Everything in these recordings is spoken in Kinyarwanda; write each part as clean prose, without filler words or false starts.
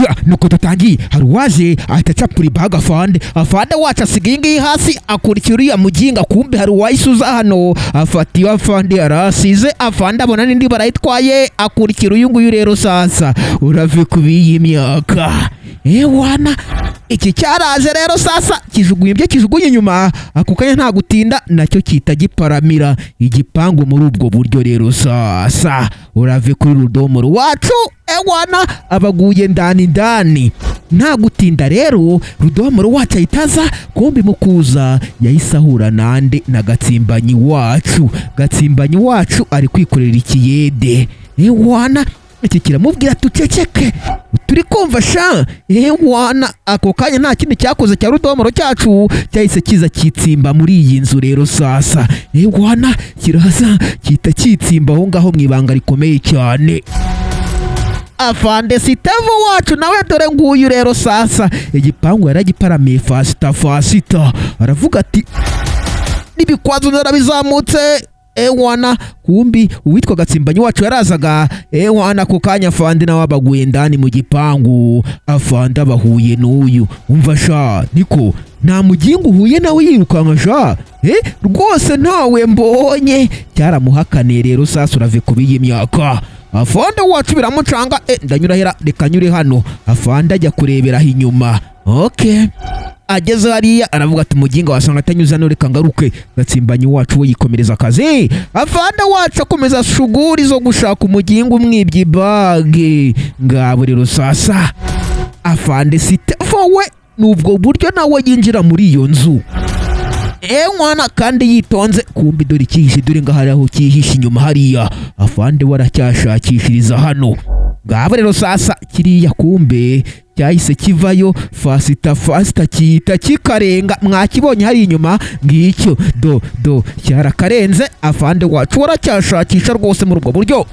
ya nuko dutangiye hari uwaje ahita acapura ibaga afande wacu asigaye ngiyi hasi akurikira uriya muginga kumbe hari uwayisuza hano afata iyo afande yarasize afande abona n'indi barayitwaye akurikira uyu nguyu rero sasa urave kubiyi imyaka wana iki cyaraje rero sasa kijuguye ibyo kijuguye inyuma ako kanya nta gutinda nacyo kita giparamira igipangu muri ubwo buryo rero sasa urave kuri rudomoro wacu wana abaguye ndani nta gutinda rero rudomoro wacu ahitaza kumbi mukuza yahise ahura nande na gatsimbanyi wacu ari kwikorera ikiyede wana iki kiramubwira tuceceke turi kumva sha wana ako kanya nta kindi cyakoze cya rudomoro cyacu cyahise kiza kitsimba muri iyi nzu rero sasa wana kiraza kita kitsimba aho ngaho mu ibanga rikomeye cyane afande Sitevo wacu nawe dore nguyu rero sasa igipangu yaragiparamiye fasita aravuga ati n'ibikwazo narabizamutse wana kumbi uwitwa gatsimbanyi wacu yarazaga wana ako kanya afande nawe abaguye ndani mu gipangu afande abahuye n'uyu umva sha niko nta mugingo uhuye nawe yirukanka sha rwose ntawe mbonye cyaramuhakaniye rero sasa urave kubiyi imyaka afande wacu biramucanga ndanyura hera reka nyure hano afande ajya kurebera inyuma ageze hariya aravuga ati umuginga wasanga atanyuze hano reka ngaruke gatsimbanyi wacu we yikomereza akazi afande wacu akomeza shuguri zo gushaka umuginga umwibye ibage ngabo rero sasa afande Sitevo we nubwo buryo nawe yinjira muri iyo nzu mwana kandi yitonze kumbi dore ikihishe dore ngahari aho kihishe inyuma hariya afande waracyashakishiriza hano ngabo rero sasa kiriya kumbe cyahise kivayo fasita kita kikarenga mwakibonye hari inyuma ngicyo do cyarakarenze afande wacu waracyashakisha rwose muri ubwo buryo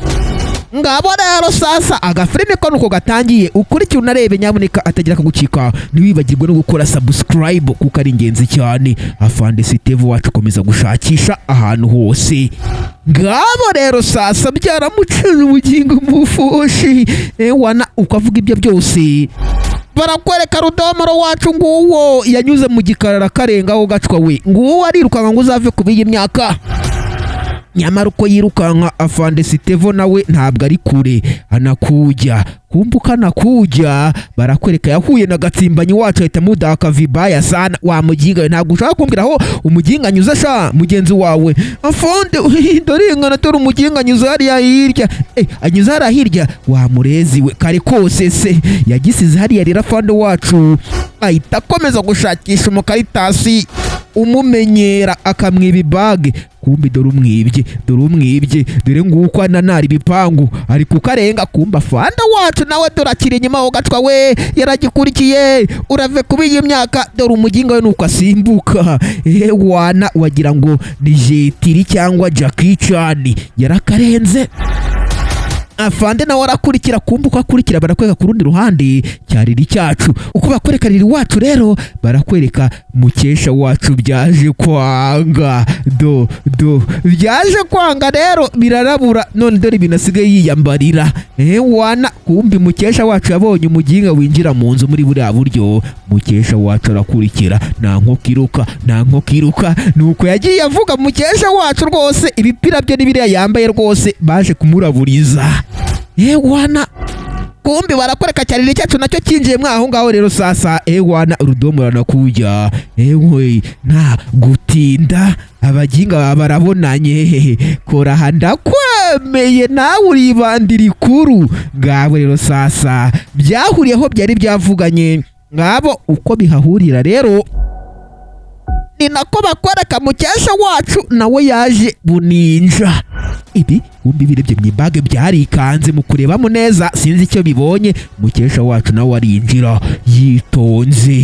ngabo rero sasa agafilime ko nuko gatangiye ukurikira unarebe nyamuneka atagira kagucika ntiwibagirwe no gukora subscribe kuko ari ingenzi cyane afande Sitevo wacu komeza gushakisha ahantu hose ngabo rero sasa byaramucanye ubugingo mufushi wana ukavuga ibyo byose barakwereka rudomoro wacu nguwo yanyuze mu gikarara karengaho gacwa we nguwo arirukanka ngo uzave kubiyi imyaka nyamara uko yirukanka afande Sitevo nawe ntabwo ari kure anakujya kumbuka anakujya barakwereka yahuye na gatsimbanyi wacu ahita mudaka vibaya sana wa muginga ntabwo ushaka kumbwira aho umuginga anyuze sha mugenzi wawe afande dorengana tora umuginga anyuze hariya hirya anyuze hariya hirya wamurezi we kare kose se yagisize hariya rero afande wacu ahita akomeza gushakisha umukaritasi umumenyera akamwiba ibage kumbi dore umwibye dore nguko ananara ibipangu ari kukarenga kumba afande wacu nawe dore akiri inyuma ho gacwa we yaragikurikiye urave kubiyi imyaka dore umuginga we nuko asimbuka wana wagira ngo ni Jetiri cyangwa Jackie Chan yarakarenze afande nawe arakurikira kumbuka akurikira barakwereka ku rundi ruhande cyariri cyacu uko bakwereka riri wacu rero barakwereka mukesha wacu byaje kwanga byaje kwanga rero birarabura none dore binasigaye yiyambarira wana kumbi mukesha wacu yabonye umuginga winjira mu nzu muri buriya buryo mukesha wacu arakurikira nta nkoko iruka nuko yagiye avuga mukesha wacu rwose ibipira bye n'ibiriya yambaye rwose baje kumuraburiza wana kumbi barakwereka cyarire cyacu nacyo kinjiye mwaho ngaho rero sasa wana rudomoro nakujya nta gutinda abaginga barabonanye kora handa kwemeye nawe uribandira ikuru ngabo rero sasa byahuriyeho byari byavuganye ngabo uko bihahurira rero ni nako bakwereka mukesha wacu nawe yaje buninja ibi kumbi birebye mu ibage byarikanze mu kurebamo neza sinzi icyo bibonye mukesha wacu nawe arinjira yitonze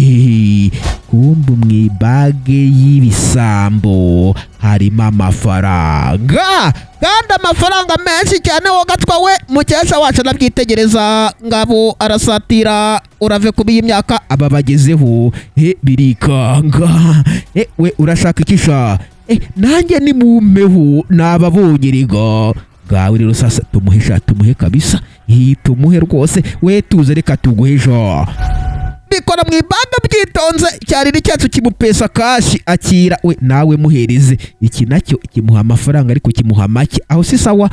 kumbi mu ibage y'ibisambo harimo amafaranga kandi amafaranga menshi cyane wo gatwa we mukesha wacu anabyitegereza ngabo arasatira urave kubiyi imyaka aba bagezeho birikanga we urashaka ikisha nanjye ni mumpeho nababonye rega ngawe rero sasa tumuhe kabisa, tumuhe rwose, we tuze reka tuguhejo. Bikora mu ibanga byitonze, cyariri cyacu kimupesa kashi, akira we nawe muhereze. Iki nacyo kimuha amafaranga ariko kimuha make, aho si sawa.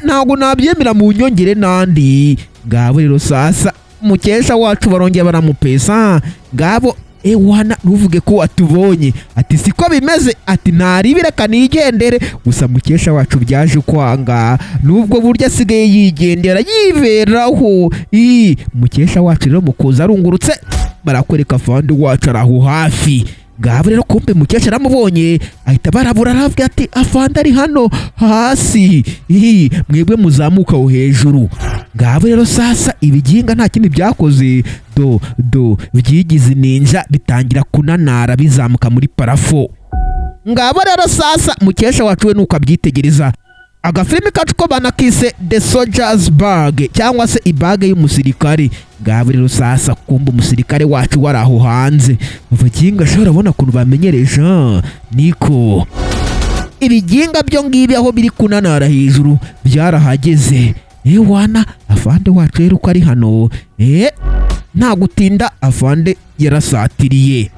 Ntabwo nabyemera mu nyongere nandi. Ngabo rero sasa mukesha wacu barongeye baramupesa. Ngabo wana nuvuge ko atubonye, ati siko bimeze, ati naribireka nigendere. Gusa mukesha wacu byaje kwanga, nubwo burya asigaye yigendera yiberaho. Mukesha wacu rero mukoza arungurutse, barakwereka afande wacu araho hafi. Ngabo rero kumbe mukesha aramubonye, ahita barabura aravuga ati afande ari hano hasi, mwebwe muzamuka ho hejuru. Ngabo rero sasa ibiginga nta kindi byakoze, byigize ninja bitangira kunanara bizamuka muri parafo. Ngabo rero sasa mukesha wacu we nuko abyitegereza. Agafilimi kacu ko banakise The Soldier's Bag, cyangwa se ibage y'umusirikare. Ngabo rero sasa kumba umusirikare wacu wari aho hanze. Abaginga ashobora bona kuntu bamenyereje niko ibiginga byo ngibi aho biri kunanara hejuru byarahageze. Wana afande wacu rero ko ari hano, nta gutinda afande yarasatiriye.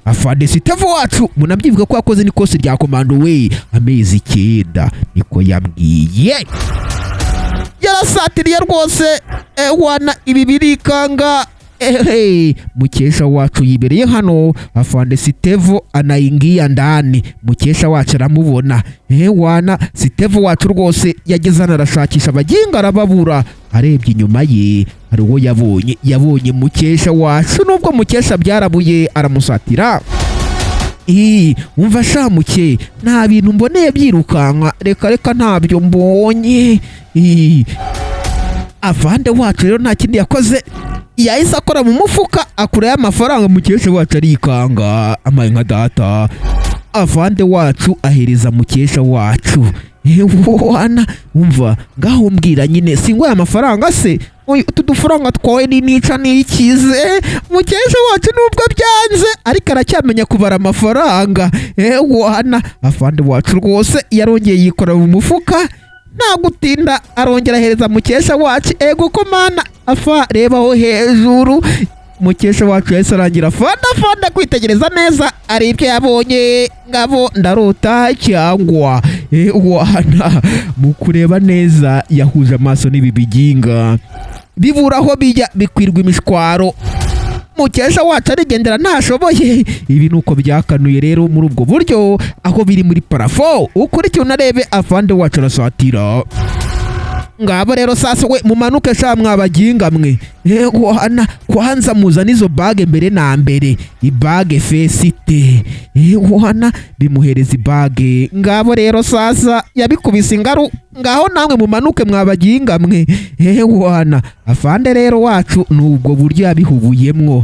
Afande Sitevo wacu munabyivuga ko yakoze n'ikosi rya komando we amezi 9 niko yambwiye. Yarasatiriye rwose. Wana ibi birikanga. Mukesha wacu yibereye hano, afande Sitevo anayingia ndani. Mukesha wacu aramubona. Wana Sitevo wacu rwose yagezana arashakisha abaginga arababura. Arebye inyuma ye hari uwo yabonye mukesha wacu, nubwo mukesha byarabuye aramusatira. Umva shamuke, nta bintu mboneye byirukanka, reka ntabyo mbonye. Afande wacu rero nta kindi yakoze, yahise akora mu mufuka akurayo amafaranga. Mukesha wacu arikanga amaye nka data. Afande wacu ahereza mukesha wacu. Wana umva ngaho mbwira nyine singwa amafaranga se, utu dufaranga twawe nica nikize. Mukesha wacu nubwo byanze ariko aracyamenya kubara amafaranga. Wana afande wacu rwose yarongeye yikora mu mufuka, nta gutinda arongera ahereza mukesha wacu. Ego ko mana afa rebaho hejuru. Mukesha wacu yahise arangira afande kwitegereza neza ari ibyo yabonye. Ngabo ndarota cyangwa wana mu kureba neza yahuje amaso n'ibi biginga biburaho bijya bikwirwa imishwaro. Mukesha wacu arigendera ntashoboye. Ibi nuko byakanuye rero muri ubwo buryo aho biri muri parafo. Ukurikiye unarebe afande wacu arasatira. Ngabo rero sasa we mumanuke sha mwabaginga mwe. Wana kwanza muzana izo bage mbere na mbere, ibage fesite. Wana bimuhereza ibage. Ngabo rero sasa yabikubise ingaru. Ngaho namwe mumanuke mwabaginga mwe. Wana afande rero wacu nubwo buryo yabihubuyemwo,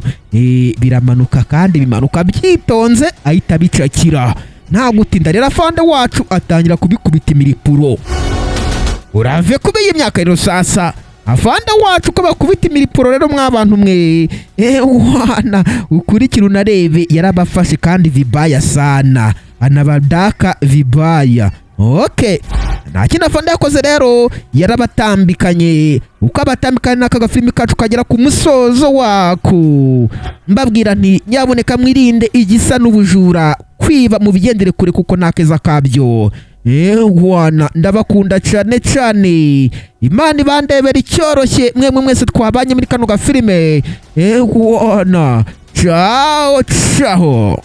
biramanuka kandi bimanuka byitonze ahita bicakira. Nta gutinda rero afande wacu atangira kubikubita imiripuro. Urave kubiye imyaka rero sasa afande wacu ko bakubita imiripuro rero mwabantu mwe. Wana ukurikira unarebe yarabafashe kandi vibaya sana, anabadaka vibaya. Nta kintu afande yakoze rero, yarabatambikanye. Uko abatambikanye n'aka gafilimi kacu kagera ku musozo wako. Mbabwira nti nyaboneka mwirinde igisa n'ubujura, kwiba mu bigendere kure kuko nakeza kabyo. Wana ndabakunda cyane. Imana ibandebera icyoroshye mwe mwese twabanye muri kano gafilime. Wana ciao.